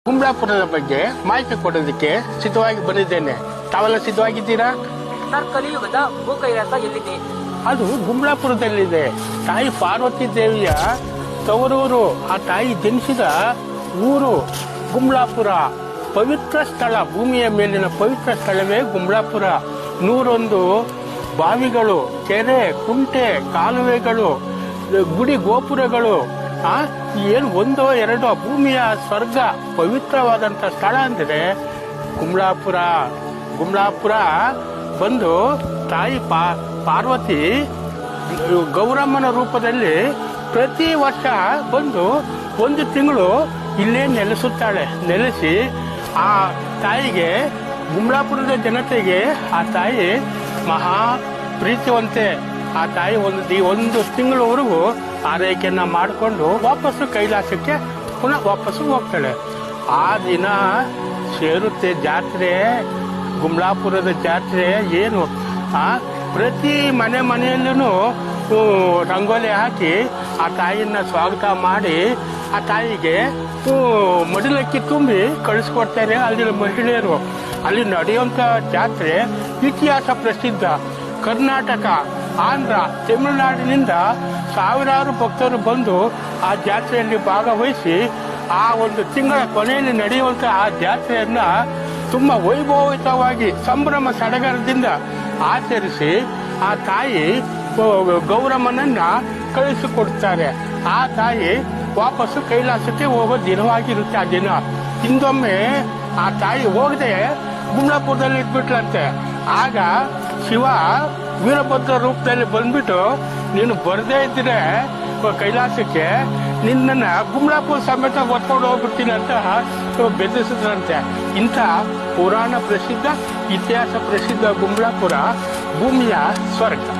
ಗುಂಬ್ಳಾಪುರದ ಬಗ್ಗೆ ಮಾಹಿತಿ ಕೊಡೋದಕ್ಕೆ ಸಿದ್ಧವಾಗಿ ಬಂದಿದ್ದೇನೆ. ತಾವೆಲ್ಲ ಸಿದ್ಧವಾಗಿದ್ದೀರಾ? ಸರ್, ಕಲಿಯುಗದ ಭೂ ಕೈಲಾಸ ಎಲ್ಲಿದೆ? ಅದು ಗುಂಬ್ಳಾಪುರದಲ್ಲಿದೆ. ತಾಯಿ ಪಾರ್ವತಿ ದೇವಿಯ ತವರೂರು. ಆ ತಾಯಿ ಜನಿಸಿದ ಊರು ಗುಂಬ್ಳಾಪುರ. ಪವಿತ್ರ ಸ್ಥಳ, ಭೂಮಿಯ ಮೇಲಿನ ಪವಿತ್ರ ಸ್ಥಳವೇ ಗುಂಬ್ಳಾಪುರ. 101 ಬಾವಿಗಳು, ಕೆರೆ, ಕುಂಟೆ, ಕಾಲುವೆಗಳು, ಗುಡಿ ಗೋಪುರಗಳು, ಏನು ಒಂದೋ ಎರಡೋ, ಭೂಮಿಯ ಸ್ವರ್ಗ, ಪವಿತ್ರವಾದಂತ ಸ್ಥಳ ಅಂದ್ರೆ ಗುಂಬ್ಳಾಪುರ. ಗುಂಬ್ಳಾಪುರ ಬಂದು ತಾಯಿ ಪಾರ್ವತಿ ಗೌರಮ್ಮನ ರೂಪದಲ್ಲಿ ಪ್ರತಿ ವರ್ಷ ಬಂದು 1 ತಿಂಗಳು ಇಲ್ಲೇ ನೆಲೆಸುತ್ತಾಳೆ. ನೆಲೆಸಿ ಆ ತಾಯಿಗೆ, ಗುಂಬ್ಳಾಪುರದ ಜನತೆಗೆ ಆ ತಾಯಿ ಮಹಾ ಪ್ರೀತಿವಂತೆ. ಆ ತಾಯಿ ಒಂದು ತಿಂಗಳವರೆಗೂ ಆರೈಕೆಯನ್ನ ಮಾಡಿಕೊಂಡು ವಾಪಸ್ಸು ಕೈಲಾಸಕ್ಕೆ ಪುನಃ ವಾಪಸ್ಸು ಹೋಗ್ತಾಳೆ. ಆ ದಿನ ಸೇರುತ್ತೆ ಜಾತ್ರೆ, ಗುಂಬ್ಳಾಪುರದ ಜಾತ್ರೆ. ಏನು ಪ್ರತಿ ಮನೆಯಲ್ಲೂ ರಂಗೋಲಿ ಹಾಕಿ ಆ ತಾಯಿಯನ್ನ ಸ್ವಾಗತ ಮಾಡಿ ಆ ತಾಯಿಗೆ ಮಡಿಲಕ್ಕಿ ತುಂಬಿ ಕಳಿಸ್ಕೊಡ್ತಾರೆ ಅಲ್ಲಿನ ಮಹಿಳೆಯರು. ಅಲ್ಲಿ ನಡೆಯುವಂತ ಜಾತ್ರೆ ಇತಿಹಾಸ ಪ್ರಸಿದ್ಧ. ಕರ್ನಾಟಕ, ಆಂಧ್ರ, ತಮಿಳುನಾಡಿನಿಂದ ಸಾವಿರಾರು ಭಕ್ತರು ಬಂದು ಆ ಜಾತ್ರೆಯಲ್ಲಿ ಭಾಗವಹಿಸಿ ಆ 1 ತಿಂಗಳ ಕೊನೆಯಲ್ಲಿ ನಡೆಯುವಂತ ಆ ಜಾತ್ರೆಯನ್ನ ತುಂಬಾ ವೈಭವಿತವಾಗಿ ಸಂಭ್ರಮ ಸಡಗರದಿಂದ ಆಚರಿಸಿ ಆ ತಾಯಿ ಗೌರಮ್ಮನನ್ನ ಕಳಿಸಿಕೊಡ್ತಾರೆ. ಆ ತಾಯಿ ವಾಪಸ್ಸು ಕೈಲಾಸಕ್ಕೆ ಹೋಗೋ ದಿನವಾಗಿರುತ್ತೆ ಆ ದಿನ. ಹಿಂದೊಮ್ಮೆ ಆ ತಾಯಿ ಹೋಗದೆ ಗುಂಬ್ಳಾಪುರದಲ್ಲಿ ಇದ್ಬಿಟ್ಲಂತೆ. ಆಗ ಶಿವ ವೀರಭದ್ರ ರೂಪದಲ್ಲಿ ಬಂದ್ಬಿಟ್ಟು, ನೀನು ಬರದೇ ಇದ್ರೆ ಕೈಲಾಸಕ್ಕೆ ನಿನ್ನನ್ನ ಗುಂಬ್ಳಾಪುರ ಸಮೇತ ಹೊತ್ಕೊಂಡು ಹೋಗ್ಬಿಡ್ತೀನಿ ಅಂತ ಬೆದರಿಸಿದ್ರಂತೆ. ಇಂಥ ಪುರಾಣ ಪ್ರಸಿದ್ಧ, ಇತಿಹಾಸ ಪ್ರಸಿದ್ಧ ಗುಂಬ್ಳಾಪುರ ಭೂಮಿಯ ಸ್ವರ್ಗ.